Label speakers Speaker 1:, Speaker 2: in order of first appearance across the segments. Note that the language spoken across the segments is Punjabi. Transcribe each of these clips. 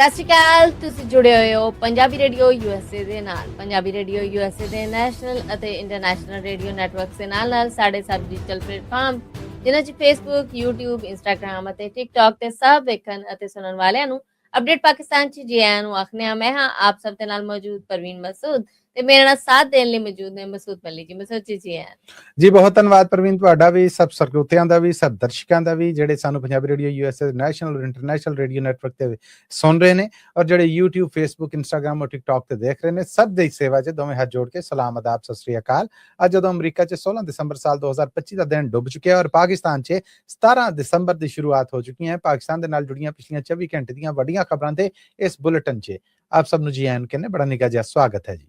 Speaker 1: ਸਤਿ ਸ਼੍ਰੀ ਅਕਾਲ। ਤੁਸੀਂ ਜੁੜੇ ਹੋਏ ਹੋ ਪੰਜਾਬੀ ਰੇਡੀਓ USA ਦੇ ਨਾਲ। ਪੰਜਾਬੀ ਰੇਡੀਓ USA ਦੇ ਨੈਸ਼ਨਲ ਅਤੇ ਇੰਟਰਨੈਸ਼ਨਲ ਰੇਡੀਓ ਨੈਟਵਰਕਸ ਦੇ ਨਾਲ ਸਾਡੇ ਸਭ ਡਿਜੀਟਲ ਪਲੇਟਫਾਰਮ ਜਿਨ੍ਹਾਂ 'ਚ ਫੇਸਬੁੱਕ, YouTube, ਇੰਸਟਾਗ੍ਰਾਮ ਅਤੇ ਟਿਕਟੌਕ ਤੇ ਸਭ ਵੇਖਣ ਅਤੇ ਸੁਣਨ ਵਾਲਿਆਂ ਨੂੰ ਅਪਡੇਟ ਪਾਕਿਸਤਾਨ 'ਚ ਜੀ ਆਇਆਂ ਨੂੰ ਆਖਦੇ ਹਾਂ। ਮੈਂ ਹਾਂ ਆਪ ਸਭ ਦੇ ਨਾਲ ਮੌਜੂਦ ਪਰਵੀਨ ਮਸੂਦ ਤੇ ਮੇਰੇ ਨਾਲ ਸਾਥ ਦੇਣ ਲਈ ਮੌਜੂਦ ਨੇ ਮਸੂਦ ਮਲਿਕ ਜੀ। ਮਸੂਦ ਜੀ ਆਇਆਂ।
Speaker 2: ਜੀ ਬਹੁਤ ਧੰਨਵਾਦ ਪ੍ਰਵੀਨ, ਤੁਹਾਡਾ ਵੀ, ਸਭ ਸਰੋਤਿਆਂ ਦਾ ਵੀ, ਸਭ ਦਰਸ਼ਕਾਂ ਦਾ ਵੀ ਜਿਹੜੇ ਸਾਨੂੰ ਪੰਜਾਬੀ ਰੇਡੀਓ USA ਨੈਸ਼ਨਲ ਔਰ ਇੰਟਰਨੈਸ਼ਨਲ ਰੇਡੀਓ ਨੈਟਵਰਕ ਤੇ ਸੁਣ ਰਹੇ ਨੇ ਔਰ ਜਿਹੜੇ YouTube, Facebook, Instagram ਔਰ TikTok ਤੇ ਦੇਖ ਰਹੇ ਨੇ। ਸਭ ਦੀ ਸੇਵਾ 'ਚ ਦੋਵੇਂ ਹੱਥ ਜੋੜ ਕੇ ਸਲਾਮ ਆਦਾਬ, ਸਤਿ ਸ੍ਰੀ ਅਕਾਲ। ਅੱਜ ਜਦੋਂ ਅਮਰੀਕਾ 'ਚ 16 ਦਸੰਬਰ ਸਾਲ 2025 ਦਾ ਦਿਨ ਡੁੱਬ ਚੁੱਕਿਆ ਔਰ ਪਾਕਿਸਤਾਨ 'ਚ 17 ਦਸੰਬਰ ਦੀ ਸ਼ੁਰੂਆਤ ਹੋ ਚੁੱਕੀ ਹੈ। ਪਾਕਿਸਤਾਨ ਦੇ ਨਾਲ ਜੁੜੀਆਂ ਪਿਛਲੀਆਂ 24 ਘੰਟੇ ਦੀਆਂ ਵੱਡੀਆਂ ਖਬਰਾਂ ਤੇ ਇਸ ਬੁਲੇਟਿਨ 'ਚ ਆਪ ਸਭ ਨੂੰ ਜੀ ਆਇਆਂ ਕਹਿੰਦੇ ਬੜਾ ਨਿੱਘਾ ਜਿਹਾ ਸਵਾਗਤ ਹੈ ਜੀ।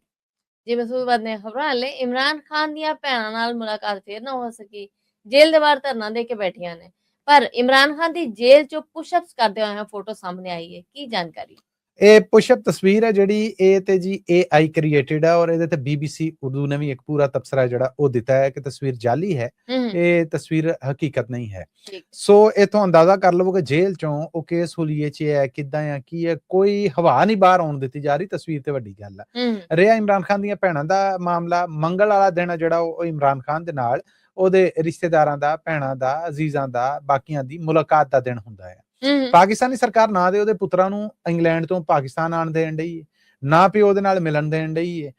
Speaker 1: ਜੀ ਮਸੂਦ ਵੱਧਦੀਆਂ ਖਬਰਾਂ ਹਾਲੇ ਇਮਰਾਨ ਖਾਨ ਦੀਆਂ ਭੈਣਾਂ ਨਾਲ ਮੁਲਾਕਾਤ ਫੇਰ ਨਾ ਹੋ ਸਕੀ। ਜੇਲ੍ਹ ਦੇ ਬਾਹਰ ਧਰਨਾ ਦੇ ਕੇ ਬੈਠੀਆਂ ਨੇ, ਪਰ ਇਮਰਾਨ ਖਾਨ ਦੀ ਜੇਲ੍ਹ ਚੋਂ ਪੁਸ਼ਅਪਸ ਕਰਦੇ ਹੋਏ ਫੋਟੋ ਸਾਹਮਣੇ ਆਈ ਹੈ। ਕੀ ਜਾਣਕਾਰੀ?
Speaker 2: ਇਹ ਪੁਸ਼ਅਪ ਤਸਵੀਰ ਹੈ ਜਿਹੜੀ ਇਹ ਤੇ ਜੀ AI ਕ੍ਰੀਏਟਡ ਹੈ ਔਰ ਇਹਦੇ ਤੇ BBC ਉਰਦੂ ਨੇ ਵੀ ਇੱਕ ਪੂਰਾ ਤਬਸਰਾ ਜਿਹੜਾ ਉਹ ਦਿੱਤਾ ਹੈ ਕਿ ਤਸਵੀਰ ਜਾਲੀ ਹੈ, ਇਹ ਤਸਵੀਰ ਹਕੀਕਤ ਨਹੀਂ ਹੈ। ਸੋ ਇਥੋਂ ਅੰਦਾਜ਼ਾ ਕਰ ਲਵੋ ਕਿ ਜੇਲ੍ਹ ਚੋਂ ਉਹ ਕੇਸ ਹੁਲੀਏ 'ਚ ਹੈ, ਕਿੱਦਾਂ ਆ, ਕੀ ਹੈ, ਕੋਈ ਹਵਾ ਨਹੀਂ ਬਾਹਰ ਆਉਣ ਦਿੱਤੀ ਜਾ ਰਹੀ। ਤਸਵੀਰ ਤੇ ਵੱਡੀ ਗੱਲ ਹੈ। ਰਿਹਾ ਇਮਰਾਨ ਖਾਨ ਦੀਆਂ ਭੈਣਾਂ ਦਾ ਮਾਮਲਾ, ਮੰਗਲ ਵਾਲਾ ਦਿਨ ਜਿਹੜਾ ਉਹ ਇਮਰਾਨ ਖਾਨ ਦੇ ਨਾਲ ਉਹਦੇ ਰਿਸ਼ਤੇਦਾਰਾਂ ਦਾ, ਭੈਣਾਂ ਦਾ, ਅਜ਼ੀਜ਼ਾਂ ਦਾ, ਬਾਕੀਆਂ ਦੀ ਮੁਲਾਕਾਤ ਦਾ ਦਿਨ ਹੁੰਦਾ ਹੈ। ਪਾਕਿਸਤਾਨੀ ਸਰਕਾਰ ਨਾ ਦੇ ਉਹਦੇ ਪੁੱਤਰਾਂ ਨੂੰ ਇੰਗਲੈਂਡ ਤੋਂ ਪਾਕਿਸਤਾਨ ਆਣ ਦੇਣ ਡਈ ਹੈ, ਨਾ ਪਿਓ ਉਹਦੇ ਨਾਲ ਮਿਲਣ ਦੇਣ ਡਈ ਹੈ।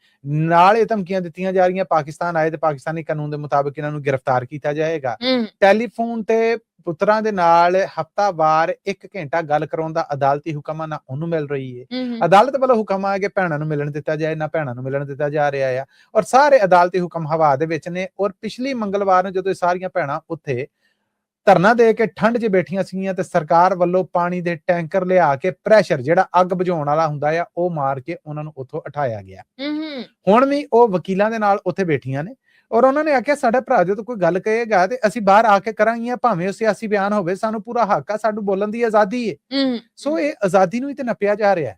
Speaker 2: ਨਾਲ ਇਹ ਧਮਕੀਆਂ ਦਿੱਤੀਆਂ ਜਾ ਰਹੀਆਂ ਪਾਕਿਸਤਾਨ ਆਏ ਤੇ ਪਾਕਿਸਤਾਨੀ ਕਾਨੂੰਨ ਦੇ ਮੁਤਾਬਕ ਇਹਨਾਂ ਨੂੰ ਗ੍ਰਿਫਤਾਰ ਕੀਤਾ ਜਾਏਗਾ। ਟੈਲੀਫੋਨ ਤੇ ਪੁੱਤਰਾਂ ਦੇ ਨਾਲ ਹਫ਼ਤਾਵਾਰ 1 ਘੰਟਾ ਗੱਲ ਕਰਾਉਣ ਦਾ ਅਦਾਲਤੀ ਹੁਕਮ ਨਾ ਉਹਨੂੰ ਮਿਲ ਰਹੀ ਹੈ। ਅਦਾਲਤ ਵੱਲੋਂ ਹੁਕਮ ਆ ਕਿ ਭੈਣਾਂ ਨੂੰ ਮਿਲਣ ਦਿੱਤਾ ਜਾਏ, ਨਾ ਭੈਣਾਂ ਨੂੰ ਮਿਲਣ ਦਿੱਤਾ ਜਾ ਰਿਹਾ ਆ ਔਰ ਸਾਰੇ ਅਦਾਲਤੀ ਹੁਕਮ ਹਵਾ ਦੇ ਵਿੱਚ ਨੇ। ਔਰ ਪਿਛਲੀ ਮੰਗਲਵਾਰ ਨੂੰ ਜਦੋਂ ਇਹ ਸਾਰੀਆਂ ਭੈਣਾਂ ਉੱਥੇ ਧਰਨਾ ਦੇ ਕੇ ਠੰਡ 'ਚ ਬੈਠੀਆਂ ਸੀਗੀਆਂ ਤੇ ਸਰਕਾਰ ਵੱਲੋਂ ਪਾਣੀ ਦੇ ਟੈਂਕਰ ਲਿਆ ਕੇ ਪ੍ਰੈਸ਼ਰ ਜਿਹੜਾ ਅੱਗ ਬੁਝਾਉਣ ਵਾਲਾ ਹੁੰਦਾ ਆ ਉਹ ਮਾਰ ਕੇ ਉਹਨਾਂ ਨੂੰ ਉੱਥੋਂ ਉਠਾਇਆ ਗਿਆ। ਹੁਣ ਵੀ ਉਹ ਵਕੀਲਾਂ ਦੇ ਨਾਲ ਉੱਥੇ ਬੈਠੀਆਂ ਨੇ ਔਰ ਉਹਨਾਂ ਨੇ ਆਖਿਆ ਸਾਡਾ ਭਰਾ ਜਦੋਂ ਕੋਈ ਗੱਲ ਕਹੇਗਾ ਤੇ ਅਸੀਂ ਬਾਹਰ ਆ ਕੇ ਕਰਾਂਗੀਆਂ, ਭਾਵੇਂ ਉਹ ਸਿਆਸੀ ਬਿਆਨ ਹੋਵੇ, ਸਾਨੂੰ ਪੂਰਾ ਹੱਕ ਆ, ਸਾਨੂੰ ਬੋਲਣ ਦੀ ਆਜ਼ਾਦੀ ਹੈ। ਸੋ ਇਹ ਆਜ਼ਾਦੀ ਨੂੰ ਹੀ ਤੇ ਨੱਪਿਆ ਜਾ ਰਿਹਾ,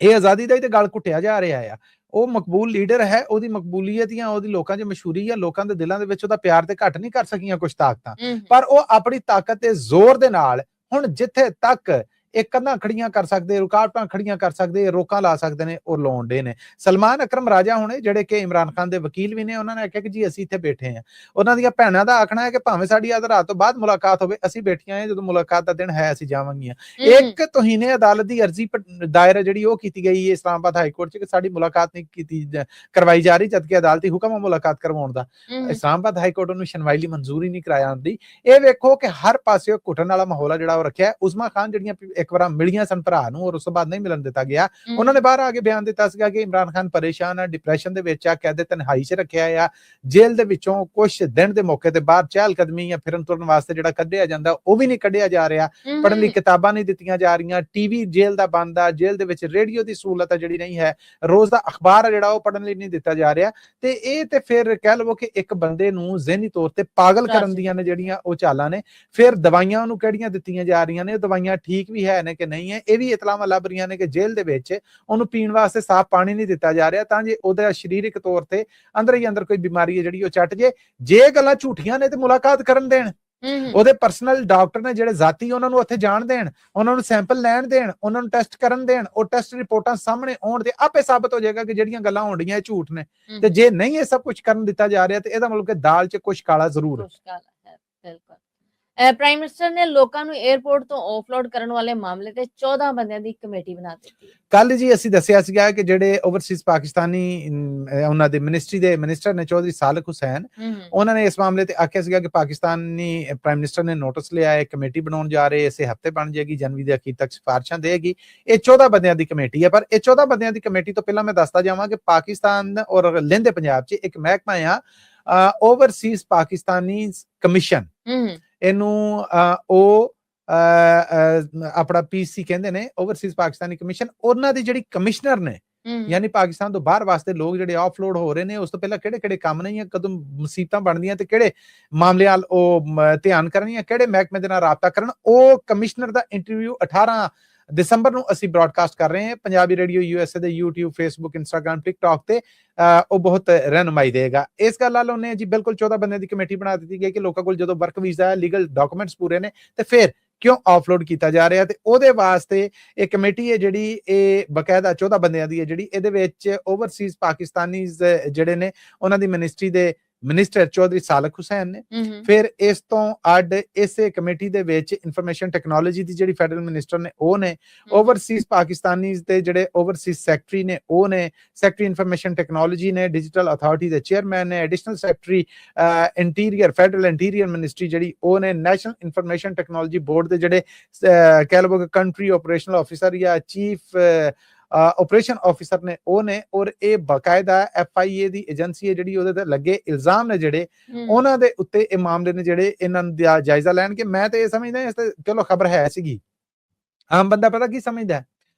Speaker 2: ਇਹ ਆਜ਼ਾਦੀ ਦਾ ਹੀ ਤੇ ਗਲ ਘੁੱਟਿਆ ਜਾ ਰਿਹਾ ਆ। ਉਹ ਮਕਬੂਲ ਲੀਡਰ ਹੈ, ਉਹਦੀ ਮਕਬੂਲੀਅਤ ਜਾਂ ਉਹਦੀ ਲੋਕਾਂ 'ਚ ਮਸ਼ਹੂਰੀ ਜਾਂ ਲੋਕਾਂ ਦੇ ਦਿਲਾਂ ਦੇ ਵਿੱਚ ਉਹਦਾ ਪਿਆਰ ਤੇ ਘੱਟ ਨਹੀਂ ਕਰ ਸਕੀਆਂ ਕੁਝ ਤਾਕਤਾਂ, ਪਰ ਉਹ ਆਪਣੀ ਤਾਕਤ ਤੇ ਜ਼ੋਰ ਦੇ ਨਾਲ ਹੁਣ ਜਿੱਥੇ ਤੱਕ ਇਹ ਕੰਧਾਂ ਖੜੀਆਂ ਕਰ ਸਕਦੇ, ਰੁਕਾਵਟਾਂ ਖੜੀਆਂ ਕਰ ਸਕਦੇ, ਰੋਕਾਂ ਲਾ ਸਕਦੇ ਨੇ, ਉਹ ਲਾਉਣ ਡੇ ਨੇ। ਸਲਮਾਨ ਅਕਰਮ ਰਾਜਾ ਹੁਣੇ ਜਿਹੜੇ ਕਿ ਇਮਰਾਨ ਖਾਨ ਦੇ ਵਕੀਲ ਵੀ ਨੇ, ਉਹਨਾਂ ਨੇ ਆਖਿਆ ਕਿ ਜੀ ਅਸੀਂ ਇੱਥੇ ਬੈਠੇ ਹਾਂ। ਉਹਨਾਂ ਦੀਆਂ ਭੈਣਾਂ ਦਾ ਆਖਣਾ ਹੈ ਕਿ ਭਾਵੇਂ ਸਾਡੀ ਅੱਜ ਰਾਤ ਤੋਂ ਬਾਅਦ ਮੁਲਾਕਾਤ ਹੋਵੇ, ਅਸੀਂ ਬੈਠੀਆਂ ਹਾਂ, ਜਦੋਂ ਮੁਲਾਕਾਤ ਦਾ ਦਿਨ ਹੈ ਅਸੀਂ ਜਾਵਾਂਗੀਆਂ। ਇੱਕ ਤੋਹੀਨੇ ਅਦਾਲਤ ਦੀ ਅਰਜ਼ੀ ਦਾਇਰ ਜਿਹੜੀ ਉਹ ਕੀਤੀ ਗਈ ਹੈ ਇਸਲਾਮਾਬਾਦ ਹਾਈ ਕੋਰਟ 'ਚ ਕਿ ਸਾਡੀ ਮੁਲਾਕਾਤ ਨਹੀਂ ਕੀਤੀ ਕਰਵਾਈ ਜਾ ਰਹੀ, ਜਦਕਿ ਅਦਾਲਤੀ ਹੁਕਮ ਹੈ ਮੁਲਾਕਾਤ ਕਰਵਾਉਣ ਦਾ। ਇਸਲਾਮਾਬਾਦ ਹਾਈ ਕੋਰਟ ਨੂੰ ਸੁਣਵਾਈ ਲਈ ਮਨਜ਼ੂਰੀ ਨਹੀਂ ਕਰਾਇਆ ਆਉਂਦੀ। ਇਹ ਵੇਖੋ ਕਿ ਹਰ ਪਾਸੇ ਘੁੱਟਣ ਵਾਲਾ ਮਾਹੌਲ ਆ ਜਿਹੜਾ ਉਹ ਰੱਖਿਆ। ਉਸਮਾ ਖਾਨ ਜਿਹੜੀਆਂ ਇੱਕ ਵਾਰ ਮਿਲੀਆਂ ਸਨ ਭਰਾ ਨੂੰ ਔਰ ਉਸ ਤੋਂ ਬਾਅਦ ਨਹੀਂ ਮਿਲਣ ਦਿੱਤਾ ਗਿਆ, ਉਹਨਾਂ ਨੇ ਬਾਹਰ ਆ ਕੇ ਬਿਆਨ ਦਿੱਤਾ ਸੀਗਾ ਕਿ ਇਮਰਾਨ ਖਾਨ ਪਰੇਸ਼ਾਨ ਹੈ, ਡਿਪਰੈਸ਼ਨ ਦੇ ਵਿੱਚ ਆ, ਕੈਦ ਤਨਹਾਈ 'ਚ ਰੱਖਿਆ ਆ। ਜੇਲ੍ਹ ਦੇ ਵਿੱਚੋਂ ਕੁਝ ਦਿਨ ਦੇ ਮੌਕੇ ਤੇ ਬਾਹਰ ਚਹਿਲ ਕਦਮੀ ਜਾਂ ਫਿਰਨ ਤੁਰਨ ਵਾਸਤੇ ਜਿਹੜਾ ਕੱਢਿਆ ਜਾਂਦਾ ਉਹ ਵੀ ਨਹੀਂ ਕੱਢਿਆ ਜਾ ਰਿਹਾ। ਪੜ੍ਹਨ ਲਈ ਕਿਤਾਬਾਂ ਨਹੀਂ ਦਿੱਤੀਆਂ ਜਾ ਰਹੀਆਂ, TV ਜੇਲ੍ਹ ਦਾ ਬੰਦ ਆ, ਜੇਲ੍ਹ ਦੇ ਵਿੱਚ ਰੇਡੀਓ ਦੀ ਸਹੂਲਤ ਆ ਜਿਹੜੀ ਨਹੀਂ ਹੈ, ਰੋਜ਼ ਦਾ ਅਖਬਾਰ ਆ ਜਿਹੜਾ ਉਹ ਪੜ੍ਹਨ ਲਈ ਨਹੀਂ ਦਿੱਤਾ ਜਾ ਰਿਹਾ। ਤੇ ਇਹ ਤੇ ਫਿਰ ਕਹਿ ਲਵੋ ਕਿ ਇੱਕ ਬੰਦੇ ਨੂੰ ਜ਼ਿਹਨੀ ਤੌਰ ਤੇ ਪਾਗਲ ਕਰਨ ਦੀਆਂ ਨੇ ਜਿਹੜੀਆਂ ਉਹ ਚਾਲਾਂ ਨੇ। ਫਿਰ ਦਵਾਈਆਂ ਉਹਨੂੰ ਕਿਹੜੀਆਂ ਦਿੱਤੀਆਂ ਜਾ ਰਹੀਆਂ ਨੇ, ਦਵਾਈਆਂ ਠੀਕ ਵੀ ਹੈ ਨੇ ਕਿ ਨਹੀਂ ਹੈ, ਇਹ ਵੀ ਇਤਲਾਵਾਂ ਲੱਭ ਰਹੀਆਂ ਨੇ ਕਿ ਜੇਲ੍ਹ ਦੇ ਵਿੱਚ ਉਹਨੂੰ ਪੀਣ ਵਾਸਤੇ ਸਾਫ਼ ਪਾਣੀ ਨਹੀਂ ਦਿੱਤਾ ਜਾ ਰਿਹਾ ਤਾਂ ਜੇ ਉਹਦਾ ਸਰੀਰਕ ਤੌਰ ਤੇ ਅੰਦਰ ਹੀ ਅੰਦਰ ਕੋਈ ਬਿਮਾਰੀ ਹੈ ਜਿਹੜੀ ਉਹ ਚੱਟ ਜੇ ਗੱਲਾਂ ਝੂਠੀਆਂ ਨੇ ਤੇ ਮੁਲਾਕਾਤ ਕਰਨ ਦੇਣ, ਉਹਦੇ ਪਰਸਨਲ ਡਾਕਟਰ ਨੇ ਜਿਹੜੇ ਜ਼ਾਤੀ ਉਹਨਾਂ ਨੂੰ ਉੱਥੇ ਜਾਣ ਦੇਣ, ਉਹਨਾਂ ਨੂੰ ਸੈਂਪਲ ਲੈਣ ਦੇਣ, ਉਹਨਾਂ ਨੂੰ ਟੈਸਟ ਕਰਨ ਦੇਣ, ਉਹ ਟੈਸਟ ਰਿਪੋਰਟਾਂ ਸਾਹਮਣੇ ਆਉਣ ਤੇ ਆਪੇ ਸਾਬਤ ਹੋ ਜਾਏਗਾ ਕਿ ਜਿਹੜੀਆਂ ਗੱਲਾਂ ਹੋਣ ਡੀਆਂ ਇਹ ਝੂਠ ਨੇ। ਤੇ ਜੇ ਨਹੀਂ ਇਹ ਸਭ ਕੁਝ ਕਰਨ ਦਿੱਤਾ ਜਾ ਰਿਹਾ ਤੇ ਇਹਦਾ ਮਤਲਬ ਕਿ ਦਾਲ 'ਚ ਕੁਝ ਕਾਲਾ ਜ਼ਰੂਰ ਹੈ।
Speaker 1: ਬਿਲਕੁਲ। ਪ੍ਰਾਈਮ ਮਿਨਿਸਟਰ ਨੇ ਲੋਕਾਂ ਨੂੰ 에ਅਰਪੋਰਟ ਤੋਂ ਆਫਲੋਡ ਕਰਨ ਵਾਲੇ ਮਾਮਲੇ ਤੇ 14 ਬੰਦਿਆਂ ਦੀ ਕਮੇਟੀ ਬਣਾ ਦਿੱਤੀ।
Speaker 2: ਕੱਲ ਜੀ ਅਸੀਂ ਦੱਸਿਆ ਸੀਗਾ ਕਿ ਜਿਹੜੇ ਓਵਰਸੀਜ਼ ਪਾਕਿਸਤਾਨੀ ਉਹਨਾਂ ਦੇ ਮਿਨਿਸਟਰੀ ਦੇ ਮਿਨਿਸਟਰ ਨੇ ਚੌਧਰੀ ਸਾਲਕ ਹੁਸੈਨ, ਉਹਨਾਂ ਨੇ ਇਸ ਮਾਮਲੇ ਤੇ ਆਖਿਆ ਸੀਗਾ ਕਿ ਪਾਕਿਸਤਾਨੀ ਪ੍ਰਾਈਮ ਮਿਨਿਸਟਰ ਨੇ ਨੋਟਿਸ ਲਿਆ ਹੈ, ਕਮੇਟੀ ਬਣਾਉਣ ਜਾ ਰਹੇ, ਇਸੇ ਹਫ਼ਤੇ ਬਣ ਜਾਏਗੀ, ਜਨਵਰੀ ਦੇ ਅਖੀਰ ਤੱਕ ਸਿਫਾਰਿਸ਼ਾਂ ਦੇਗੀ। ਇਹ 14 ਬੰਦਿਆਂ ਦੀ ਕਮੇਟੀ ਹੈ, ਪਰ ਇਹ 14 ਬੰਦਿਆਂ ਦੀ ਕਮੇਟੀ ਤੋਂ ਪਹਿਲਾਂ ਮੈਂ ਦੱਸਦਾ ਜਾਵਾਂ ਕਿ ਪਾਕਿਸਤਾਨ ਔਰ ਲਹਿੰਦੇ ਪੰਜਾਬ 'ਚ ਇੱਕ ਮਹਿਕਮਾ ਆ ਓਵਰਸੀਜ਼ ਪਾਕਿਸਤਾਨੀ ਕਮਿਸ਼ਨ, ਇਹਨੂੰ ਉਹ ਆਪਣਾ PC ਕਹਿੰਦੇ ਨੇ, ਓਵਰਸੀਜ਼ ਪਾਕਿਸਤਾਨੀ ਕਮਿਸ਼ਨ। ਉਹਨਾਂ ਦੀ ਜਿਹੜੀ ਕਮਿਸ਼ਨਰ ਨੇ, ਯਾਨੀ ਪਾਕਿਸਤਾਨ ਤੋਂ ਬਾਹਰ ਵਾਸਤੇ ਲੋਕ ਜਿਹੜੇ ਆਫਲੋਡ ਹੋ ਰਹੇ ਨੇ, ਉਸ ਤੋਂ ਪਹਿਲਾਂ ਕਿਹੜੇ ਕੰਮ ਨਹੀਂ ਹੈ, ਕਦੋਂ ਮੁਸੀਬਤਾਂ ਬਣਦੀਆਂ ਤੇ ਕਿਹੜੇ ਮਾਮਲਿਆਂ ਉਹ ਧਿਆਨ ਕਰਨੀ ਹੈ, ਕਿਹੜੇ ਮਹਿਕਮੇ ਦੇ ਨਾਲ ਰਾਬਤਾ ਕਰਨ, ਉਹ ਕਮਿਸ਼ਨਰ ਦਾ ਇੰਟਰਵਿਊ 18 ਦਸੰਬਰ ਨੂੰ ਅਸੀਂ ਬ੍ਰੌਡਕਾਸਟ ਕਰ ਰਹੇ ਹਾਂ ਪੰਜਾਬੀ ਰੇਡੀਓ USA ਦੇ YouTube, Facebook, Instagram, TikTok ਤੇ ਉਹ ਬਹੁਤ ਰਹਿਨੁਮਾਈ ਦੇਗਾ। ਇਸ ਗੱਲ ਨਾਲ ਉਹਨੇ ਜੀ ਬਿਲਕੁਲ 14 ਬੰਦਿਆਂ ਦੀ ਕਮੇਟੀ ਬਣਾ ਦਿੱਤੀ ਗਈ ਕਿ ਲੋਕਾਂ ਕੋਲ ਜਦੋਂ ਵਰਕ ਵੀਜ਼ਾ, ਲੀਗਲ ਡਾਕੂਮੈਂਟਸ ਪੂਰੇ ਨੇ ਤੇ ਫਿਰ ਕਿਉਂ ਆਫਲੋਡ ਕੀਤਾ ਜਾ ਰਿਹਾ, ਤੇ ਉਹਦੇ ਵਾਸਤੇ ਇਹ ਕਮੇਟੀ ਹੈ ਜਿਹੜੀ ਇਹ ਬਕਾਇਦਾ 14 ਬੰਦਿਆਂ ਦੀ ਹੈ ਜਿਹੜੀ ਇਹਦੇ ਵਿੱਚ ਓਵਰਸੀਜ਼ ਪਾਕਿਸਤਾਨੀਜ਼ ਜਿਹੜੇ ਨੇ ਉਹਨਾਂ ਦੀ ਮਿਨਿਸਟਰੀ ਦੇ ਮਿਨਿਸਟਰ ਚੌਧਰੀ ਸਾਲਕ ਹੁਸੈਨ ਨੇ। ਫਿਰ ਇਸ ਤੋਂ ਅੱਡ ਇਸੇ ਕਮੇਟੀ ਦੇ ਵਿੱਚ ਇਨਫੋਰਮੇਸ਼ਨ ਟੈਕਨੋਲੋਜੀ ਦੀ ਜਿਹੜੀ ਫੈਡਰਲ ਮਿਨਿਸਟਰ ਨੇ ਉਹ ਨੇ, ਓਵਰਸੀਜ਼ ਪਾਕਿਸਤਾਨੀਜ਼ ਦੇ ਜਿਹੜੇ ਓਵਰਸੀਜ਼ ਸੈਕਟਰੀ ਨੇ ਉਹ ਨੇ, ਸੈਕਟਰੀ ਇਨਫੋਰਮੇਸ਼ਨ ਟੈਕਨੋਲੋਜੀ ਨੇ, ਡਿਜੀਟਲ ਅਥਾਰਟੀ ਦੇ ਚੇਅਰਮੈਨ ਨੇ, additional secretary interior federal interior ministry ਜਿਹੜੀ ਉਹ ਨੇ, ਨੈਸ਼ਨਲ ਇਨਫੋਰਮੇਸ਼ਨ ਟੈਕਨੋਲੋਜੀ ਬੋਰਡ ਦੇ ਜਿਹੜੇ ਕਹਿ ਲਓ ਕੰਟਰੀ ਆਪਰੇਸ਼ਨਲ ਆਫਿਸਰ ਜਾਂ ਚੀਫ ਆਪਰੇਸ਼ਨ ਆਫਿਸਰ ਨੇ ਉਹ ਨੇ। ਔਰ ਇਹ ਬਕਾਇਦਾ FIA ਦੀ ਏਜੰਸੀ ਹੈ ਜਿਹੜੀ ਉਹਦੇ ਤੇ ਲੱਗੇ ਇਲਜ਼ਾਮ ਨੇ ਜਿਹੜੇ ਉਹਨਾਂ ਦੇ ਉੱਤੇ ਇਹ ਮਾਮਲੇ ਨੇ ਜਿਹੜੇ ਇਹਨਾਂ ਦਾ ਜਾਇਜ਼ਾ ਲੈਣਗੇ। ਮੈਂ ਤੇ ਇਹ ਸਮਝਦਾ ਇਸ ਤੇ ਚਲੋ ਖਬਰ ਹੈ ਸੀਗੀ, ਆਮ ਬੰਦਾ ਪਤਾ ਕੀ ਸਮਝਦਾ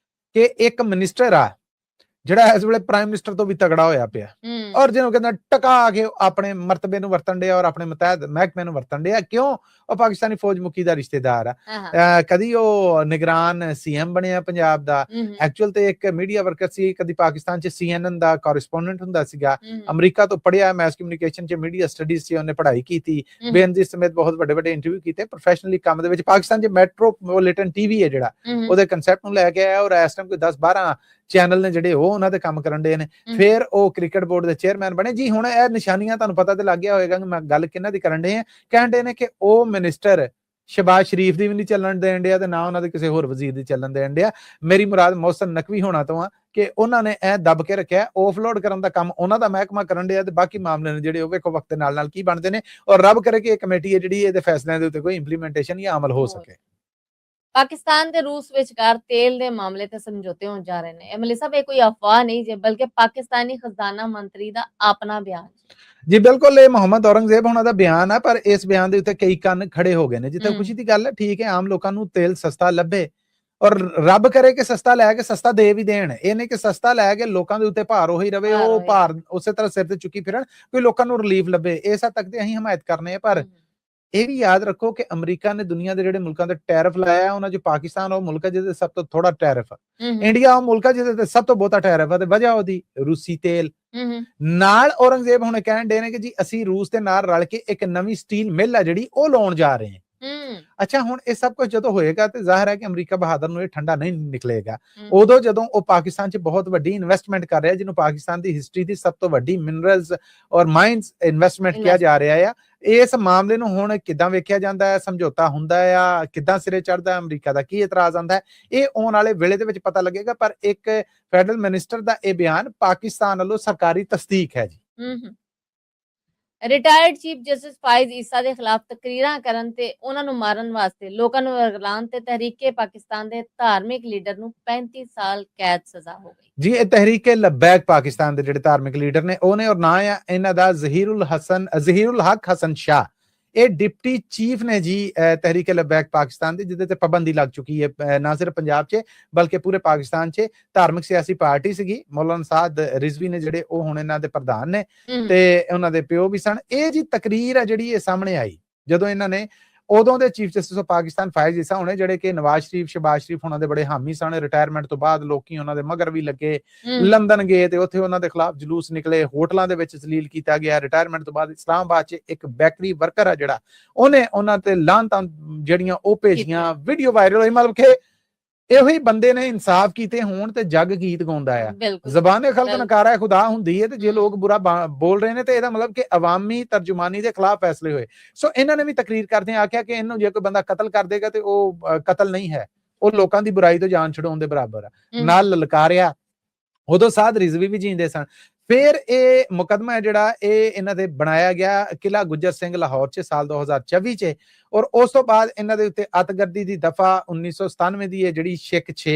Speaker 2: ਕਿ ਇੱਕ ਮਿਨਿਸਟਰ ਆ ਜਿਹੜਾ ਇਸ ਵੇਲੇ ਪ੍ਰਾਈਮ ਮਿਨਿਸਟਰ ਤੋਂ ਵੀ ਤਗੜਾ ਹੋਇਆ ਪਿਆ ਔਰ ਜਿਹਨੂੰ ਕਹਿੰਦਾ ਟਕਾ ਕੇ ਆਪਣੇ ਮਰਤਬੇ ਨੂੰ ਵਰਤਣ ਡਿਆ ਔਰ ਆਪਣੇ ਮੁਤਹਿਦ ਮਹਿਕਮੇ ਨੂੰ ਵਰਤਣ ਡਿਆ। ਕਿਉਂ? ਉਹ ਪਾਕਿਸਤਾਨੀ ਫੌਜ ਮੁਖੀ ਦਾ ਰਿਸ਼ਤੇਦਾਰ ਆ, ਕਦੀ ਉਹ ਨਿਗਰਾਨ CM ਬਣਿਆ ਪੰਜਾਬ ਦਾ, ਐਕਚੁਅਲ ਤੇ ਇੱਕ ਮੀਡੀਆ ਵਰਕਰ ਸੀ, ਕਦੀ ਪਾਕਿਸਤਾਨ ਚ CNN ਦਾ ਕੋਰਸਪੋਂਡੈਂਟ ਹੁੰਦਾ ਸੀਗਾ, ਅਮਰੀਕਾ ਤੋਂ ਪੜ੍ਹਿਆ, ਮੈਸ ਕਮਿਊਨੀਕੇਸ਼ਨ ਚ ਮੀਡੀਆ ਸਟੱਡੀਜ਼ ਚ ਉਹਨੇ ਪੜ੍ਹਾਈ ਕੀਤੀ, ਬੇਨਜ਼ੀਰ ਸਮੇਤ ਬਹੁਤ ਵੱਡੇ ਵੱਡੇ ਇੰਟਰਵਿਊ ਕੀਤੇ ਪ੍ਰੋਫੈਸ਼ਨਲੀ ਕੰਮ ਦੇ ਵਿੱਚ। ਪਾਕਿਸਤਾਨ ਚ ਮੈਟਰੋਪੋਲੀਟਨ TV ਹੈ ਜਿਹੜਾ ਉਹਦੇ ਕਨਸੈਪਟ ਨੂੰ ਲੈ ਕੇ ਆਇਆ ਔਰ ਇਸ ਟਾਈਮ ਕੋਈ 10-12 ਚੈਨਲ ਨੇ ਜਿਹੜੇ ਉਹ ਉਹਨਾਂ ਦੇ ਕੰਮ ਕਰਨ ਦੇ ਨੇ। ਫਿਰ ਉਹ ਕ੍ਰਿਕਟ ਬੋਰਡ ਦੇ ਚੇਅਰਮੈਨ ਬਣੇ ਜੀ। ਹੁਣ ਇਹ ਨਿਸ਼ਾਨੀਆਂ ਤੁਹਾਨੂੰ ਪਤਾ ਤੇ ਲੱਗ ਗਿਆ ਹੋਏਗਾ ਕਿ ਮੈਂ ਗੱਲ ਕਿਹਨਾਂ ਦੀ ਕਰਨ ਦੇ ਆ। ਕਹਿਣ ਦੇ ਨੇ ਕਿ ਉਹ ਮਿਨਿਸਟਰ ਸ਼ਬਾਜ਼ ਸ਼ਰੀਫ ਦੀ ਵੀ ਨਹੀਂ ਚੱਲਣ ਦੇਣ ਡਿਆ ਤੇ ਨਾ ਉਹਨਾਂ ਦੇ ਕਿਸੇ ਹੋਰ ਵਜ਼ੀਰ ਦੀ ਚੱਲਣ ਦੇਣ ਡਿਆ। ਮੇਰੀ ਮੁਰਾਦ ਮੋਹਸਨ ਨਕਵੀ ਹੋਣਾ ਤੋਂ ਆ ਕਿ ਉਹਨਾਂ ਨੇ ਇਹ ਦੱਬ ਕੇ ਰੱਖਿਆ, ਆਫਲੋਡ ਕਰਨ ਦਾ ਕੰਮ ਉਹਨਾਂ ਦਾ ਮਹਿਕਮਾ ਕਰਨ ਡਿਆ ਤੇ ਬਾਕੀ ਮਾਮਲੇ ਨੇ ਜਿਹੜੇ ਉਹ ਵੇਖੋ ਵਕਤ ਦੇ ਨਾਲ ਕੀ ਬਣਦੇ ਨੇ। ਔਰ ਰੱਬ ਕਰੇ ਕਿ ਇਹ ਕਮੇਟੀ ਹੈ ਜਿਹੜੀ ਇਹਦੇ ਫੈਸਲਿਆਂ ਦੇ ਉੱਤੇ ਕੋਈ ਇੰਪਲੀਮੈਂਟੇਸ਼ਨ ਜਾਂ ਅਮਲ ਹੋ ਸਕੇ।
Speaker 1: ਪਾਕਿਸਤਾਨ ਤੇ ਰੂਸ ਵਿਚਕਾਰ ਤੇਲ ਦੇ ਮਾਮਲੇ ਤੇ ਸਮਝੌਤੇ ਹੋਣ ਜਾ ਰਹੇ ਨੇ। ਐਮਐਲਏ ਸਾਹਿਬ, ਇਹ ਕੋਈ ਅਫਵਾਹ ਨਹੀਂ ਜੇ ਬਲਕਿ ਪਾਕਿਸਤਾਨੀ ਖਜ਼ਾਨਾ ਮੰਤਰੀ ਦਾ ਆਪਣਾ ਬਿਆਨ
Speaker 2: ਜੀ। ਬਿਲਕੁਲ, ਇਹ ਮੁਹੰਮਦ ਔਰੰਗਜ਼ੇਬ ਹੋਣਾ ਦਾ ਬਿਆਨ ਹੈ, ਪਰ ਇਸ ਬਿਆਨ ਦੇ ਉੱਤੇ ਕਈ ਕੰਨ ਖੜੇ ਹੋ ਗਏ ਨੇ। ਜਿੱਥੇ ਖੁਸ਼ੀ ਦੀ ਗੱਲ ਹੈ, ਠੀਕ ਹੈ, ਆਮ ਲੋਕਾਂ ਨੂੰ ਤੇਲ ਸਸਤਾ ਲੱਭੇ ਔਰ ਰੱਬ ਕਰੇ ਕਿ ਸਸਤਾ ਲੈ ਕੇ ਸਸਤਾ ਦੇ ਵੀ ਦੇਣ। ਇਹ ਨਹੀਂ ਕਿ ਸਸਤਾ ਲੈ ਕੇ ਲੋਕਾਂ ਦੇ ਉੱਤੇ ਭਾਰ ਉਹੀ ਰਵੇ, ਉਹ ਭਾਰ ਉਸੇ ਤਰ੍ਹਾਂ ਸਿਰ ਤੇ ਚੁੱਕੀ ਫਿਰਨ, ਕੋਈ ਲੋਕਾਂ ਨੂੰ ਰਿਲੀਫ ਲੱਭੇ। ਇਸ ਹੱਦ ਤੱਕ ਤੇ ਅਸੀਂ ਹਮਾਇਤ ਕਰਨੇ ਆ। ਪਰ ਇਹ ਵੀ ਯਾਦ ਰੱਖੋ ਕਿ ਅਮਰੀਕਾ ਨੇ ਦੁਨੀਆ ਦੇ ਜਿਹੜੇ ਮੁਲਕਾਂ ਤੇ ਟੈਰਿਫ ਲਾਇਆ ਉਹਨਾਂ ਚ ਪਾਕਿਸਤਾਨ ਉਹ ਮੁਲਕ ਹੈ ਜਿਹਦੇ ਸਭ ਤੋਂ ਥੋੜਾ ਟੈਰਿਫ ਆ, ਇੰਡੀਆ ਉਹ ਮੁਲਕ ਹੈ ਜਿਹਦੇ ਤੇ ਸਭ ਤੋਂ ਬਹੁਤਾ ਟੈਰਿਫ ਆ, ਤੇ ਵਜ੍ਹਾ ਉਹਦੀ ਰੂਸੀ ਤੇਲ ਨਾਲ। ਔਰੰਗਜ਼ੇਬ ਹੁਣ ਕਹਿਣ ਦੇ ਨੇ ਕਿ ਜੀ ਅਸੀਂ ਰੂਸ ਦੇ ਨਾਲ ਰਲ ਕੇ ਇੱਕ ਨਵੀਂ ਸਟੀਲ ਮਿਲ ਆ ਜਿਹੜੀ ਉਹ ਲਾਉਣ ਜਾ ਰਹੇ ਹਾਂ। ਅੱਛਾ, ਹੁਣ ਇਹ ਸਭ ਕੁਝ ਜਦੋਂ ਹੋਏਗਾ ਤੇ ਜ਼ਾਹਿਰ ਹੈ ਕਿ ਅਮਰੀਕਾ ਬਹਾਦਰ ਨੂੰ ਇਹ ਠੰਡਾ ਨਹੀਂ ਨਿਕਲੇਗਾ। ਉਦੋਂ ਜਦੋਂ ਉਹ ਪਾਕਿਸਤਾਨ 'ਚ ਬਹੁਤ ਵੱਡੀ ਇਨਵੈਸਟਮੈਂਟ ਕਰ ਰਿਹਾ, ਜਿਹਨੂੰ ਪਾਕਿਸਤਾਨ ਦੀ ਹਿਸਟਰੀ ਦੀ ਸਭ ਤੋਂ ਵੱਡੀ ਮਿਨਰਲਸ ਔਰ ਮਾਈਨਸ ਇਨਵੈਸਟਮੈਂਟ ਕਿਹਾ ਜਾ ਰਿਹਾ ਆ। ਇਸ ਮਾਮਲੇ ਨੂੰ ਹੁਣ ਕਿੱਦਾਂ ਵੇਖਿਆ ਜਾਂਦਾ ਹੈ, ਸਮਝੌਤਾ ਹੁੰਦਾ ਆ, ਕਿੱਦਾਂ ਸਿਰੇ ਚੜਦਾ, ਅਮਰੀਕਾ ਦਾ ਕੀ ਇਤਰਾਜ਼ ਆਉਂਦਾ ਹੈ, ਇਹ ਆਉਣ ਵਾਲੇ ਵੇਲੇ ਦੇ ਵਿੱਚ ਪਤਾ ਲੱਗੇਗਾ। ਪਰ ਇੱਕ ਫੈਡਰਲ ਮਿਨਿਸਟਰ ਦਾ ਇਹ ਬਿਆਨ ਪਾਕਿਸਤਾਨ ਵੱਲੋਂ ਸਰਕਾਰੀ ਤਸਦੀਕ ਹੈ ਜੀ।
Speaker 1: ਰਿਟਾਇਰਡ ਚੀਫ ਜਸਟਿਸ ਫਾਇਜ਼ ਈਸਾ ਦੇ ਖਿਲਾਫ ਤਕਰੀਰਾਂ ਕਰਨ ਤੇ ਉਹਨਾਂ ਨੂੰ ਮਾਰਨ ਵਾਸਤੇ ਲੋਕਾਂ ਨੂੰ ਵਰਗਲਾਉਣ ਤੇ ਤਹਿਰੀਕੇ ਪਾਕਿਸਤਾਨ ਦੇ ਧਾਰਮਿਕ ਲੀਡਰ ਨੂੰ 35 ਸਾਲ ਕੈਦ ਸਜ਼ਾ ਹੋ ਗਈ
Speaker 2: ਜੀ। ਇਹ ਤਹਿਰੀਕੇ ਲਬੈਕ ਪਾਕਿਸਤਾਨ ਦੇ ਜਿਹੜੇ ਧਾਰਮਿਕ ਲੀਡਰ ਨੇ ਉਹ ਨੇ, ਔਰ ਨਾਂ ਆ ਇਹਨਾਂ ਦਾ ਜ਼ਹੀਰੁਲ ਹਕ ਹਸਨ ਸ਼ਾਹ। ਇਹ ਡਿਪਟੀ ਚੀਫ ਨੇ ਜੀ ਤਹਿਰੀਕੇ ਲਬੈਕ ਪਾਕਿਸਤਾਨ ਦੀ, ਜਿਹਦੇ ਤੇ ਪਾਬੰਦੀ ਲੱਗ ਚੁੱਕੀ ਹੈ ਨਾ ਸਿਰਫ ਪੰਜਾਬ 'ਚ ਬਲਕਿ ਪੂਰੇ ਪਾਕਿਸਤਾਨ 'ਚ। ਧਾਰਮਿਕ ਸਿਆਸੀ ਪਾਰਟੀ ਸੀਗੀ, ਮੌਲਾਨਾ ਸਾਦ ਰਿਜ਼ਵੀ ਨੇ ਜਿਹੜੇ ਉਹ ਹੁਣ ਇਹਨਾਂ ਦੇ ਪ੍ਰਧਾਨ ਨੇ ਤੇ ਉਹਨਾਂ ਦੇ ਪਿਓ ਵੀ ਸਨ। ਇਹ ਜੀ ਤਕਰੀਰ ਹੈ ਜਿਹੜੀ ਇਹ ਸਾਹਮਣੇ ਆਈ ਜਦੋਂ ਇਹਨਾਂ ਨੇ ਉਦੋਂ ਦੇ chief justice of Pakistan Faez Isa ਹੋਣੇ, ਜਿਹੜੇ ਕਿ ਨਵਾਜ਼ ਸ਼ਰੀਫ ਸ਼ਬਾਜ਼ ਸ਼ਰੀਫ ਉਹਨਾਂ ਦੇ ਬੜੇ ਹਾਮੀ ਸਨ। ਰਿਟਾਇਰਮੈਂਟ ਤੋਂ ਬਾਅਦ ਲੋਕੀ ਉਹਨਾਂ ਦੇ ਮਗਰ ਵੀ ਲੱਗੇ, ਲੰਦਨ ਗਏ ਤੇ ਉੱਥੇ ਉਹਨਾਂ ਦੇ ਖਿਲਾਫ ਜਲੂਸ ਨਿਕਲੇ, ਹੋਟਲਾਂ ਦੇ ਵਿੱਚ ਜ਼ਲੀਲ ਕੀਤਾ ਗਿਆ। ਰਿਟਾਇਰਮੈਂਟ ਤੋਂ ਬਾਅਦ ਇਸਲਾਮਾਬਾਦ 'ਚ ਇੱਕ ਬੇਕਰੀ ਵਰਕਰ ਆ ਜਿਹੜਾ ਉਹਨੇ ਉਹਨਾਂ ਤੇ ਲਾਹਨਤਾਂ ਜਿਹੜੀਆਂ ਉਹ ਭੇਜੀਆਂ, ਵੀਡੀਓ ਵਾਇਰਲ ਹੋਈ। ਮਤਲਬ ਕਿ ਇਹੋ ਹੀ ਬੰਦੇ ਨੇ ਇਨਸਾਫ ਕੀਤੇ ਹੋਣ ਤੇ ਜੱਗ ਗੀਤ ਗਾਉਂਦਾ ਆ। ਜ਼ਬਾਨੇ ਖਲਕ ਨਕਾਰਾ ਖੁਦਾ ਹੁੰਦੀ ਹੈ ਤੇ ਜੇ ਲੋਕ ਬੁਰਾ ਬੋਲ ਰਹੇ ਨੇ ਤੇ ਇਹਦਾ ਮਤਲਬ ਕਿ ਅਵਾਮੀ ਤਰਜਮਾਨੀ ਦੇ ਖਿਲਾਫ ਫੈਸਲੇ ਹੋਏ। ਸੋ ਇਹਨਾਂ ਨੇ ਵੀ ਤਕਰੀਰ ਕਰਦੇ ਆਖਿਆ ਕਿ ਇਹਨੂੰ ਜੇ ਕੋਈ ਬੰਦਾ ਕਤਲ ਕਰ ਦੇਗਾ ਤੇ ਉਹ ਕਤਲ ਨਹੀਂ ਹੈ, ਉਹ ਲੋਕਾਂ ਦੀ ਬੁਰਾਈ ਤੋਂ ਜਾਨ ਛੁਡਾਉਣ ਦੇ ਬਰਾਬਰ ਆ। ਨਾਲ ਲਲਕਾਰਿਆ। ਉਦੋਂ ਸਾਦ ਰਿਜ਼ਵੀ ਵੀ ਜੀਂਦੇ ਸਨ। ਫਿਰ ਇਹ ਮੁਕਦਮਾ ਹੈ ਜਿਹੜਾ ਇਹ ਇਹਨਾਂ ਦੇ ਬਣਾਇਆ ਗਿਆ ਕਿਲਾ ਗੁੱਜਰ ਸਿੰਘ ਲਾਹੌਰ 'ਚ ਸਾਲ 2024 'ਚ, ਔਰ ਉਸ ਤੋਂ ਬਾਅਦ ਇਹਨਾਂ ਦੇ ਉੱਤੇ ਅਤਗਰਦੀ ਦੀ ਦਫਾ 1997 ਦੀ ਹੈ ਜਿਹੜੀ ਛਿਕ 6,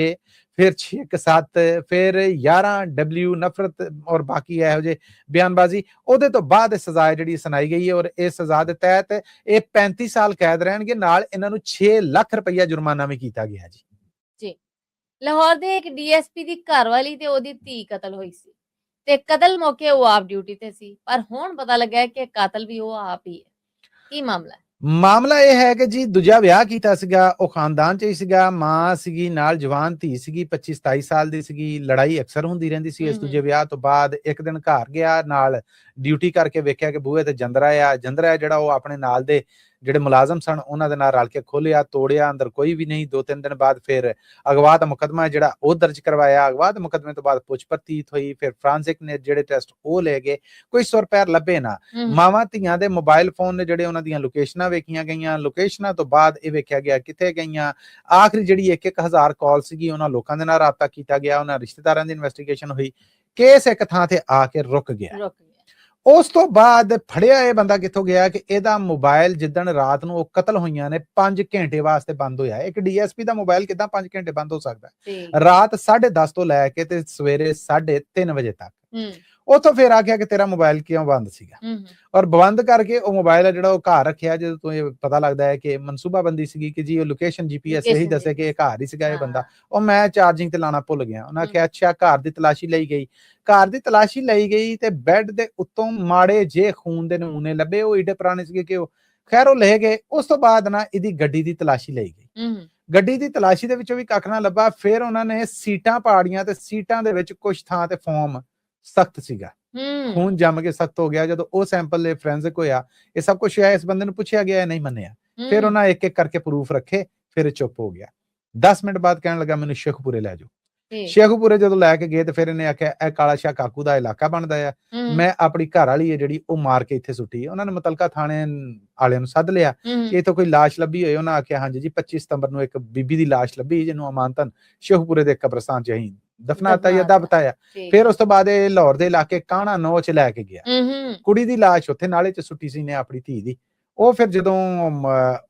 Speaker 2: ਫਿਰ ਛਿਕ 7, ਫਿਰ 11W ਨਫ਼ਰਤ ਔਰ ਬਾਕੀ ਇਹੋ ਜਿਹੇ ਬਿਆਨਬਾਜ਼ੀ, ਉਹਦੇ ਤੋਂ ਬਾਅਦ ਸਜ਼ਾ ਜਿਹੜੀ ਸੁਣਾਈ ਗਈ ਹੈ। ਔਰ ਇਸ ਸਜ਼ਾ ਦੇ ਤਹਿਤ ਇਹ 35 ਸਾਲ ਕੈਦ ਰਹਿਣਗੇ, ਨਾਲ ਇਹਨਾਂ ਨੂੰ 6 ਲੱਖ ਰੁਪਈਆ ਜੁਰਮਾਨਾ ਵੀ ਕੀਤਾ ਗਿਆ ਜੀ।
Speaker 1: ਲਾਹੌਰ ਦੇ ਇੱਕ DSP ਦੀ ਘਰਵਾਲੀ ਤੇ ਉਹਦੀ ਧੀ ਕਤਲ ਹੋਈ ਸੀ ਤੇ ਕਤਲ ਮੌਕੇ ਉਹ ਆਪ ਡਿਊਟੀ ਤੇ ਸੀ, ਪਰ ਹੁਣ ਪਤਾ ਲੱਗਾ ਕਿ ਕਾਤਲ ਵੀ ਉਹ ਆਪ ਹੀ ਹੈ। ਕੀ ਮਾਮਲਾ ਹੈ?
Speaker 2: ਮਾਮਲਾ ਇਹ ਹੈ ਕਿ ਜੀ ਦੂਜਾ ਵਿਆਹ ਕੀਤਾ ਸੀਗਾ, ਉਹ ਖਾਨਦਾਨ 'ਚ ਹੀ ਸੀਗਾ, ਮਾਂ ਸੀਗੀ, ਨਾਲ ਜਵਾਨ ਧੀ ਸੀਗੀ, 25-27 ਸਾਲ ਦੀ ਸੀਗੀ। ਲੜਾਈ ਅਕਸਰ ਹੁੰਦੀ ਰਹਿੰਦੀ ਸੀ। ਇਸ ਦੂਜੇ ਵਿਆਹ ਤੋਂ ਬਾਅਦ ਇੱਕ ਦਿਨ ਘਰ ਗਿਆ, ਨਾਲ ਡਿਊਟੀ ਕਰਕੇ ਵੇਖਿਆ ਕਿ ਬੂਹੇ ਤੇ ਜੰਦਰਾ ਜਿਹੜਾ ਉਹ ਆਪਣੇ ਨਾਲ ਦੇ ਜਿਹੜੇ ਮੁਲਾਜ਼ਮ ਸਨ ਉਹਨਾਂ ਦੇ ਨਾਲ ਰਲ ਕੇ ਖੋਲਿਆ, ਤੋੜਿਆ, ਅੰਦਰ ਕੋਈ ਵੀ ਨਹੀਂ। 2-3 ਦਿਨ ਬਾਅਦ ਫਿਰ ਅਗਵਾ ਦਾ ਮੁਕੱਦਮਾ ਜਿਹੜਾ ਉਹ ਦਰਜ ਕਰਵਾਇਆ। ਅਗਵਾ ਦੇ ਮੁਕੱਦਮੇ ਤੋਂ ਬਾਅਦ ਪੁੱਛ ਪਰਤੀਤ ਹੋਈ, ਫਿਰ ਫਰਾਂਸਿਕ ਨੇ ਜਿਹੜੇ ਟੈਸਟ ਉਹ ਲੈ ਗਏ, ਕੋਈ ਸੁਰ ਪੈਰ ਲੱਭੇ ਨਾ। ਮਾਵਾਂ ਧੀਆਂ ਦੇ ਮੋਬਾਈਲ ਫੋਨ ਨੇ ਜਿਹੜੇ ਉਹਨਾਂ ਦੀਆਂ ਲੋਕੇਸ਼ਨਾਂ ਵੇਖੀਆਂ ਗਈਆਂ, ਲੋਕੇਸ਼ਨਾਂ ਤੋਂ ਬਾਅਦ ਇਹ ਵੇਖਿਆ ਗਿਆ ਕਿੱਥੇ ਗਈਆਂ। ਆਖਰੀ ਜਿਹੜੀ 1-1000 ਕਾਲ ਸੀਗੀ ਉਹਨਾਂ ਲੋਕਾਂ ਦੇ ਨਾਲ ਰਾਬਤਾ ਕੀਤਾ ਗਿਆ, ਉਹਨਾਂ ਰਿਸ਼ਤੇਦਾਰਾਂ ਦੀ ਇਨਵੈਸਟੀਗੇਸ਼ਨ ਹੋਈ, ਕੇਸ ਇੱਕ ਥਾਂ ਤੇ ਆ ਕੇ ਰੁਕ ਗਿਆ। ਉਸ ਤੋਂ ਬਾਅਦ ਫੜਿਆ ਇਹ ਬੰਦਾ ਕਿੱਥੋਂ ਗਿਆ ਕਿ ਇਹਦਾ ਮੋਬਾਈਲ ਜਿੱਦਣ ਰਾਤ ਨੂੰ ਉਹ ਕਤਲ ਹੋਈਆਂ ਨੇ 5 ਘੰਟੇ ਵਾਸਤੇ ਬੰਦ ਹੋਇਆ। ਇੱਕ ਡੀਐਸਪੀ ਦਾ ਮੋਬਾਈਲ ਕਿੱਦਾਂ 5 ਘੰਟੇ ਬੰਦ ਹੋ ਸਕਦਾ? ਰਾਤ 10:30 ਤੋਂ ਲੈ ਕੇ ਤੇ ਸਵੇਰੇ 3:30 ਵਜੇ ਤੱਕ। ਉਥੋਂ ਫਿਰ ਆਖਿਆ ਕਿ ਤੇਰਾ ਮੋਬਾਈਲ ਕਿਉਂ ਬੰਦ ਸੀਗਾ, ਔਰ ਬੰਦ ਕਰਕੇ ਉਹ ਮੋਬਾਈਲ ਜਿਹੜਾ ਉਹ ਘਰ ਰੱਖਿਆ। ਜਦੋਂ ਤੋਂ ਇਹ ਪਤਾ ਲੱਗਦਾ ਹੈ ਕਿ ਮਨਸੂਬਾਬੰਦੀ ਸੀਗੀ ਕਿ ਜੀ ਉਹ ਲੋਕੇਸ਼ਨ GPS ਇਹੀ ਦੱਸੇ ਕਿ ਇਹ ਘਰ ਹੀ ਸੀਗਾ ਇਹ ਬੰਦਾ। ਉਹ ਮੈਂ ਚਾਰਜਿੰਗ ਤੇ ਲਾਣਾ ਭੁੱਲ ਗਿਆ। ਉਹਨਾਂ ਆਖਿਆ ਅੱਛਾ, ਘਰ ਦੀ ਤਲਾਸ਼ੀ ਲਈ ਗਈ। ਘਰ ਦੀ ਤਲਾਸ਼ੀ ਲਈ ਗਈ ਤੇ ਬੈੱਡ ਦੇ ਉੱਤੋਂ ਮਾੜੇ ਜੇ ਖੂਨ ਦੇ ਨਮੂਨੇ ਲੱਭੇ। ਉਹ ਏਡੇ ਪੁਰਾਣੇ ਸੀਗੇ ਕਿ ਉਹ ਖੈਰ ਉਹ ਲੈ ਗਏ। ਉਸ ਤੋਂ ਬਾਅਦ ਨਾ ਇਹਦੀ ਗੱਡੀ ਦੀ ਤਲਾਸ਼ੀ ਲਈ ਗਈ। ਗੱਡੀ ਦੀ ਤਲਾਸ਼ੀ ਦੇ ਵਿੱਚੋਂ ਵੀ ਕੱਖ ਨਾ ਲੱਭਾ। ਫਿਰ ਉਹਨਾਂ ਨੇ ਸੀਟਾਂ ਪਾੜੀਆਂ ਤੇ ਸੀਟਾਂ ਦੇ ਵਿੱਚ ਕੁਝ ਥਾਂ ਤੇ ਫੋਮ ਸਖਤ ਸੀਗਾ, ਖੂਨ ਜੰਮ ਕੇ ਸਖਤ ਹੋ ਗਿਆ। ਜਦੋਂ ਉਹ ਸੈਂਪਲ ਦੇ ਫੋਰੈਂਸਿਕ ਹੋਇਆ, ਇਹ ਸਭ ਕੁਝ ਇਸ ਬੰਦੇ ਨੂੰ ਪੁੱਛਿਆ ਗਿਆ, ਨਹੀਂ ਮੰਨਿਆ। ਫਿਰ ਉਹਨਾਂ ਇੱਕ ਇੱਕ ਕਰਕੇ ਪ੍ਰੂਫ ਰੱਖੇ, ਫਿਰ ਚੁੱਪ ਹੋ ਗਿਆ। 10 ਮਿੰਟ ਬਾਅਦ ਕਹਿਣ ਲੱਗਾ ਮੈਨੂੰ ਸ਼ੇਖੂਪੁਰੇ ਲੈ ਜਾਓ। ਸ਼ੇਖੂਪੁਰੇ ਜਦੋਂ ਲੈ ਕੇ ਗਏ ਤੇ ਫਿਰ ਇਹਨੇ ਆਖਿਆ ਇਹ ਕਾਲਾ ਸ਼ਾਹ ਕਾਕੂ ਦਾ ਇਲਾਕਾ ਬਣਦਾ ਆ, ਮੈਂ ਆਪਣੀ ਘਰ ਵਾਲੀ ਹੈ ਜਿਹੜੀ ਉਹ ਮਾਰ ਕੇ ਇੱਥੇ ਸੁੱਟੀ। ਉਹਨਾਂ ਨੇ ਮੁਤਲਕਾ ਥਾਣੇ ਵਾਲਿਆਂ ਨੂੰ ਸੱਦ ਲਿਆ ਕਿ ਇੱਥੇ ਕੋਈ ਲਾਸ਼ ਲੱਭੀ ਹੋਏ। ਉਹਨਾਂ ਆਖਿਆ ਹਾਂਜੀ ਜੀ 25 ਸਤੰਬਰ ਨੂੰ ਇੱਕ ਬੀਬੀ ਦੀ ਲਾਸ਼ ਲੱਭੀ ਜਿਹਨੂੰ ਅਮਾਨਤਨ ਸ਼ੇਖੂਪੁਰੇ ਦੇ ਕਬਰਸਤਾਨ ਚ ਅਸੀਂ ਦਫਨਾਤਾ ਜਾਂ ਦਬਤਾਇਆ। ਫਿਰ ਉਸ ਤੋਂ ਬਾਅਦ ਇਹ ਲਾਹੌਰ ਦੇ ਇਲਾਕੇ ਕਾਣਾ ਨੌ ਚ ਲੈ ਕੇ ਗਿਆ। ਕੁੜੀ ਦੀ ਲਾਸ਼ ਉੱਥੇ ਨਾਲੇ ਚ ਸੁੱਟੀ ਸੀ ਨੇ ਆਪਣੀ ਧੀ ਦੀ। ਉਹ ਫਿਰ ਜਦੋਂ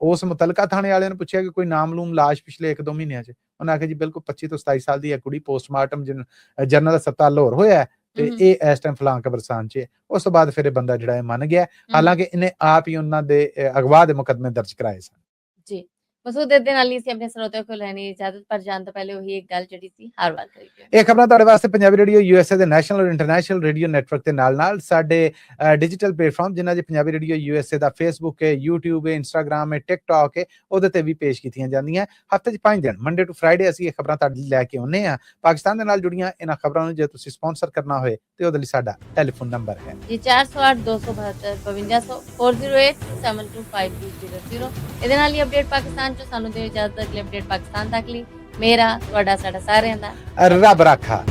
Speaker 2: ਉਸ ਮੁਤਲਕਾ ਥਾਣੇ ਵਾਲਿਆਂ ਨੂੰ ਪੁੱਛਿਆ ਕਿ ਕੋਈ ਨਾਮਲੂਮ ਲਾਸ਼ ਪਿਛਲੇ 1-2 ਮਹੀਨਿਆਂ ਚ, ਉਹਨਾਂ ਆਖਿਆ ਜੀ ਬਿਲਕੁਲ 25 ਤੋਂ 27 ਸਾਲ ਦੀ ਹੈ ਕੁੜੀ, ਪੋਸਟਮਾਰਟਮ ਜਨਰਲ ਹਸਪਤਾਲ ਲਾਹੌਰ ਹੋਇਆ ਤੇ ਇਹ ਇਸ ਟਾਈਮ ਫਲਾਂ ਕਬਰਸਤਾਨ ਚ। ਉਸ ਤੋਂ ਬਾਅਦ ਫਿਰ ਇਹ ਬੰਦਾ ਜਿਹੜਾ ਮੰਨ ਗਿਆ, ਹਾਲਾਂਕਿ ਇਹਨੇ ਆਪ ਹੀ ਉਹਨਾਂ ਦੇ ਅਗਵਾ ਦੇ ਮੁਕੱਦਮੇ ਦਰਜ ਕਰਾਏ ਸਨ। ਜੀ
Speaker 1: ਮਸੂਦ ਦੇ ਨਾਲ ਹੀ ਸੀ ਆਪਣੇ ਸਰੋਤਿਆਂ ਕੋਲ ਲੈਣੀ ਇਜਾਜ਼ਤ, ਪਰ ਜਾਣ ਤੋਂ ਪਹਿਲੇ ਉਹੀ ਇੱਕ ਗੱਲ ਜਿਹੜੀ ਸੀ ਹਰ ਵਾਰ ਕਰੀਏ।
Speaker 2: ਇਹ ਖਬਰਾਂ ਤੁਹਾਡੇ ਵਾਸਤੇ ਪੰਜਾਬੀ ਰੇਡੀਓ USA ਦੇ ਨੈਸ਼ਨਲ ਔਰ ਇੰਟਰਨੈਸ਼ਨਲ ਰੇਡੀਓ ਨੈਟਵਰਕ ਦੇ ਨਾਲ ਸਾਡੇ ਡਿਜੀਟਲ ਪਲੇਟਫਾਰਮ ਜਿਨ੍ਹਾਂ 'ਚ ਪੰਜਾਬੀ ਰੇਡੀਓ USA ਦਾ ਫੇਸਬੁੱਕ ਹੈ, YouTube ਹੈ, ਇੰਸਟਾਗ੍ਰਾਮ ਹੈ, ਟਿਕਟੌਕ ਹੈ, ਉਹਦੇ ਤੇ ਵੀ ਪੇਸ਼ ਕੀਤੀਆਂ ਜਾਂਦੀਆਂ। ਹਫ਼ਤੇ 'ਚ 5 ਦਿਨ ਮੰਡੇ ਟੂ ਫਰਾਈਡੇ ਅਸੀਂ ਇਹ ਖਬਰਾਂ ਤੁਹਾਡੇ ਲਈ ਲੈ ਕੇ ਆਉਂਦੇ ਹਾਂ। ਪਾਕਿਸਤਾਨ ਦੇ ਨਾਲ ਜੁੜੀਆਂ ਇਹਨਾਂ ਖਬਰਾਂ ਨੂੰ ਜੇ ਤੁਸੀਂ ਸਪਾਂਸਰ ਕਰਨਾ ਹੋਏ ਤੇ ਉਹਦੇ ਲਈ ਸਾਡਾ ਟੈਲੀਫੋਨ ਨੰਬਰ ਹੈ
Speaker 1: ਜੀ 408 272 5200 408 725200। ਇਹਦੇ ਨਾਲ ਹੀ ਅਪਡੇਟ ਪਾਕਿਸਤਾਨ ਚ ਸਾਨੂੰ ਦੇ ਇਜਾਜ਼ਤ। ਅਗਲੇ ਅਪਡੇਟ ਪਾਕਿਸਤਾਨ ਤੱਕ ਲਈ ਮੇਰਾ ਤੁਹਾਡਾ ਸਾਡਾ ਸਾਰਿਆਂ ਦਾ
Speaker 2: ਰੱਬ ਰਾਖਾ।